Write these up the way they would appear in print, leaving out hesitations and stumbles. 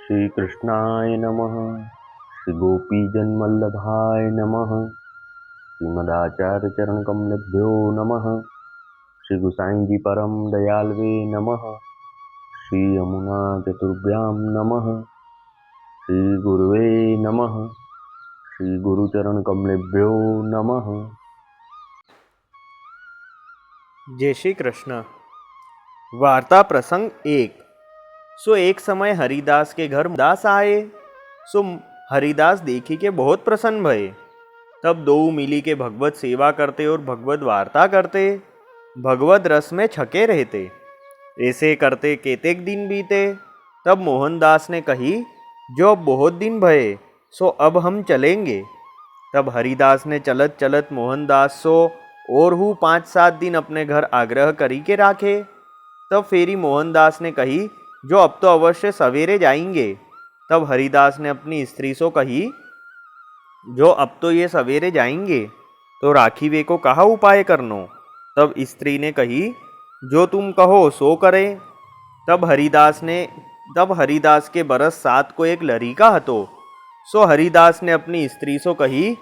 श्रीकृष्णाय नमः। श्रीगोपीजनवल्लभाय नमः। श्रीमदाचार्यचरणकमलेभ्यो नमः। श्री गुसाई जी परम दयालवे नमः। श्री यमुना चतुर्भ्यां नमः। श्री गुरुवे नमः। श्री गुरुचरणकमलेभ्यो नमः। जय श्री कृष्ण। वार्ता प्रसंग 1। सो एक समय हरिदास के घर दास आए। सो हरिदास देखी के बहुत प्रसन्न भये। तब दो मिली के भगवत सेवा करते और भगवत वार्ता करते, भगवत रस में छके रहते। ऐसे करते केतेक दिन बीते। तब मोहनदास ने कही, जो अब बहुत दिन भये, सो अब हम चलेंगे। तब हरिदास ने चलत चलत मोहनदास सो और हूँ 5-7 दिन अपने घर आग्रह करी के राखे। तब फेरी मोहनदास ने कही, जो अब तो अवश्य सवेरे जाएंगे। तब हरिदास ने अपनी स्त्री सो कही, जो अब तो ये सवेरे जाएंगे, तो राखी वे को कहा उपाय करनो। तब स्त्री ने कही, जो तुम कहो सो करे। तब हरिदास के बरस 7 को एक लड़िका हतो। सो हरिदास ने अपनी स्त्री सो कही,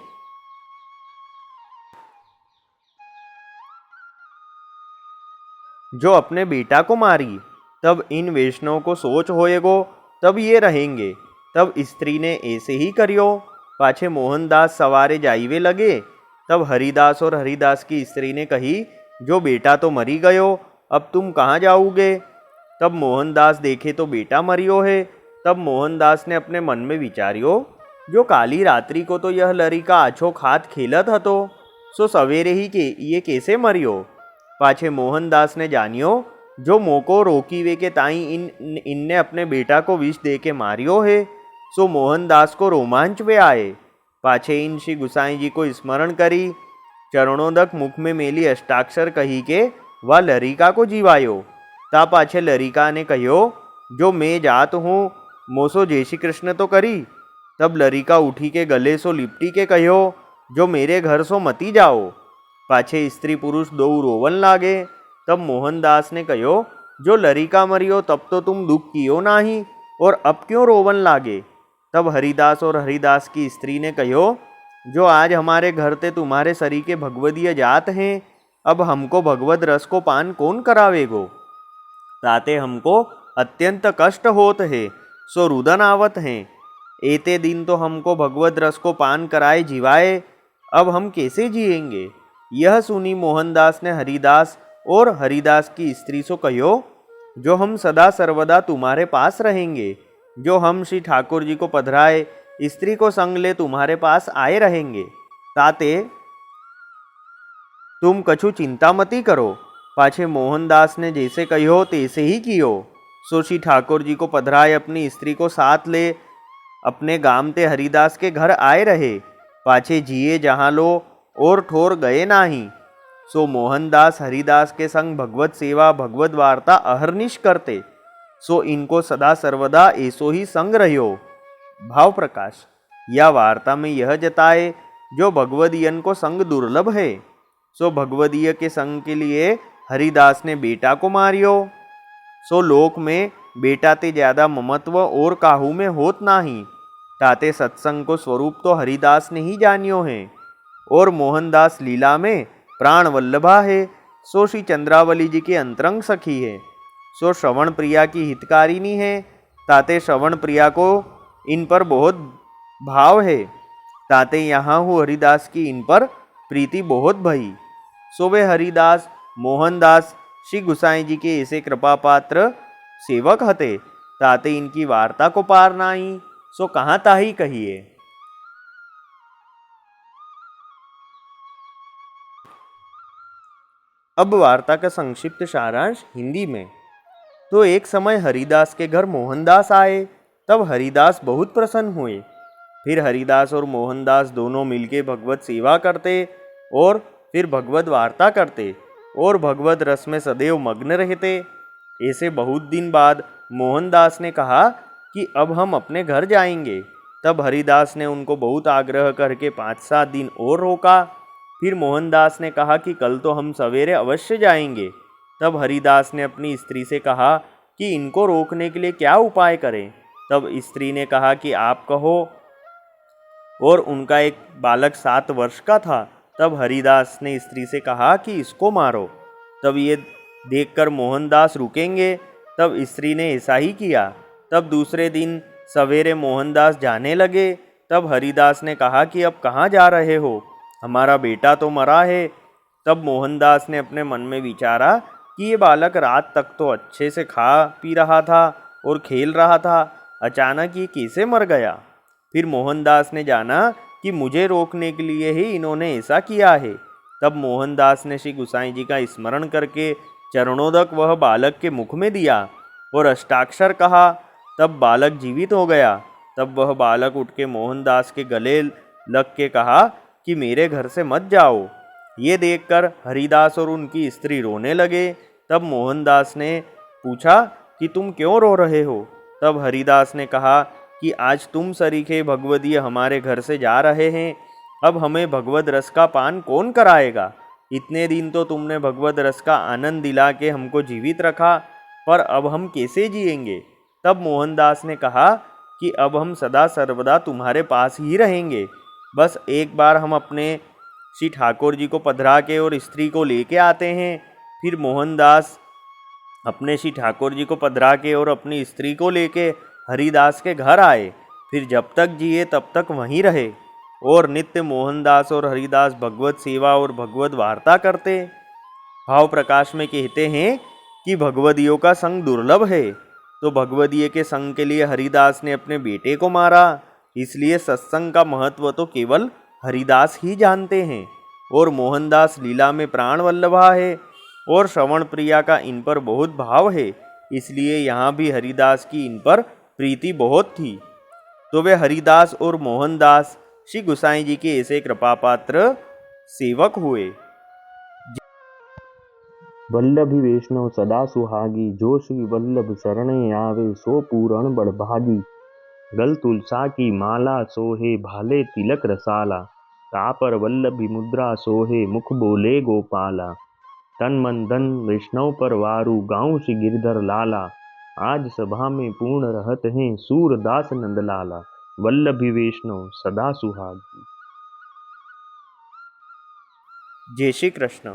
जो अपने बेटा को मारी। तब इन वैष्णव को सोच होएगो, तब ये रहेंगे। तब स्त्री ने ऐसे ही करियो। पाछे मोहनदास सवारे जाइवे लगे। तब हरिदास और हरिदास की स्त्री ने कही, जो बेटा तो मरी गयो, अब तुम कहाँ जाओगे। तब मोहनदास देखे तो बेटा मरियो है। तब मोहनदास ने अपने मन में विचारियो, जो काली रात्रि को तो यह लड़िका आछो खात खेलत हतो, सो सवेरे ही के ये कैसे मरियो। पाछे मोहनदास ने जानियो, जो मोको रोकीवे के ताई इनने अपने बेटा को विष दे के मारियो है। सो मोहनदास को रोमांच वे आए। पाछे इन श्री गुसाई जी को स्मरण करी, चरणोदक मुख में मेली अष्टाक्षर कही के वह लड़िका को जीवायो। ता पाछे लड़िका ने कहियो, जो मैं जात हूँ, मोसो जय श्री कृष्ण तो करी। तब लड़िका उठी के गले सो लिपटी के कहियो, जो मेरे घर सो मती जाओ। पाछे स्त्री पुरुष दो रोवन लागे। तब मोहनदास ने कहो, जो लड़िका मरियो तब तो तुम दुख कियो नाही, और अब क्यों रोवन लागे। तब हरिदास और हरिदास की स्त्री ने कहो, जो आज हमारे घर ते तुम्हारे सरी के भगवदीय जात हैं, अब हमको भगवद रस को पान कौन करावेगो। ताते हमको अत्यंत कष्ट होत है, सो रुदन आवत हैं। एते दिन तो हमको भगवद रस को पान कराए जीवाए, अब हम कैसे जिएंगे। यह सुनी मोहनदास ने हरिदास और हरिदास की स्त्री से कहो, जो हम सदा सर्वदा तुम्हारे पास रहेंगे। जो हम श्री ठाकुर जी को पधराए स्त्री को संग ले तुम्हारे पास आए रहेंगे। ताते तुम कछु चिंता मती करो। पाछे मोहनदास ने जैसे कहो तैसे ही कियो। सो श्री ठाकुर जी को पधराए अपनी स्त्री को साथ ले अपने गाम ते हरिदास के घर आए रहे। पाछे जिए जहाँ लो और ठोर गए नाही। सो मोहनदास हरिदास के संग भगवत सेवा भगवत वार्ता अहरनिश करते। सो इनको सदा सर्वदा ऐसो ही संग रह्यो। भाव प्रकाश या वार्ता में यह जताए, जो भगवदीयन को संग दुर्लभ है। सो भगवदीय के संग के लिए हरिदास ने बेटा को मारियो। सो लोक में बेटा ते ज्यादा ममत्व और काहू में होत नाही। ताते सत्संग को स्वरूप तो हरिदास ने ही जानियो है, और मोहनदास लीला में प्राण वल्लभा है। सो श्री चंद्रावली जी की अंतरंग सखी है। सो श्रवण प्रिया की हितकारिणी है। ताते श्रवण प्रिया को इन पर बहुत भाव है। ताते यहाँ हूँ हरिदास की इन पर प्रीति बहुत भई। सो वे हरिदास मोहनदास श्री गुसाई जी के ऐसे कृपा पात्र सेवक हते। ताते इनकी वार्ता को पार नाई, सो कहाँ ताही कहिए। अब वार्ता का संक्षिप्त सारांश हिंदी में। तो एक समय हरिदास के घर मोहनदास आए। तब हरिदास बहुत प्रसन्न हुए। फिर हरिदास और मोहनदास दोनों मिलके भगवत सेवा करते और फिर भगवत वार्ता करते और भगवत रस में सदैव मग्न रहते। ऐसे बहुत दिन बाद मोहनदास ने कहा कि अब हम अपने घर जाएंगे। तब हरिदास ने उनको बहुत आग्रह करके 5-7 दिन और रोका। फिर मोहनदास ने कहा कि कल तो हम सवेरे अवश्य जाएंगे। तब हरिदास ने अपनी स्त्री से कहा कि इनको रोकने के लिए क्या उपाय करें। तब स्त्री ने कहा कि आप कहो। और उनका एक बालक 7 वर्ष का था। तब हरिदास ने स्त्री से कहा कि इसको मारो। तब ये देखकर मोहनदास रुकेंगे। तब स्त्री ने ऐसा ही किया। तब दूसरे दिन सवेरे मोहनदास जाने लगे। तब हरिदास ने कहा कि अब कहाँ जा रहे हो, हमारा बेटा तो मरा है। तब मोहनदास ने अपने मन में विचारा कि ये बालक रात तक तो अच्छे से खा पी रहा था और खेल रहा था, अचानक ये कैसे मर गया। फिर मोहनदास ने जाना कि मुझे रोकने के लिए ही इन्होंने ऐसा किया है। तब मोहनदास ने श्री गुसाई जी का स्मरण करके चरणोदक वह बालक के मुख में दिया और अष्टाक्षर कहा। तब बालक जीवित हो गया। तब वह बालक उठ के मोहनदास के गले लग के कहा कि मेरे घर से मत जाओ। ये देखकर हरिदास और उनकी स्त्री रोने लगे। तब मोहनदास ने पूछा कि तुम क्यों रो रहे हो। तब हरिदास ने कहा कि आज तुम सरीखे भगवदीय हमारे घर से जा रहे हैं, अब हमें भगवद रस का पान कौन कराएगा। इतने दिन तो तुमने भगवद रस का आनंद दिला के हमको जीवित रखा, पर अब हम कैसे जिएंगे। तब मोहनदास ने कहा कि अब हम सदा सर्वदा तुम्हारे पास ही रहेंगे, बस एक बार हम अपने श्री ठाकुर जी को पधरा के और स्त्री को लेके आते हैं। फिर मोहनदास अपने श्री ठाकुर जी को पधरा के और अपनी स्त्री को लेके हरिदास के घर आए। फिर जब तक जिए तब तक वहीं रहे और नित्य मोहनदास और हरिदास भगवत सेवा और भगवत वार्ता करते। भाव प्रकाश में कहते हैं कि भगवदियों का संग दुर्लभ है, तो भगवदीय के संग के लिए हरिदास ने अपने बेटे को मारा। इसलिए सत्संग का महत्व तो केवल हरिदास ही जानते हैं। और मोहनदास लीला में प्राण वल्लभा है और श्रवण प्रिया का इन पर बहुत भाव है, इसलिए यहाँ भी हरिदास की इन पर प्रीति बहुत थी। तो वे हरिदास और मोहनदास श्री गुसाई जी के ऐसे कृपापात्र सेवक हुए। वल्लभी वैष्णव सदा सुहागी, जो श्री वल्लभ शरणे आवे सो पूरण बड़भागी। गल तुलसा की माला सोहे भाले तिलक रसाला, तापर वल्लभी मुद्रा सोहे मुख बोले गोपाला। तन मन धन वैष्णव पर वारू गाँव श्री गिरधर लाला, आज सभा में पूर्ण रहत हैं सूरदास नंदलाला। वल्लभी वैष्णव सदा सुहागी। जय श्री कृष्ण।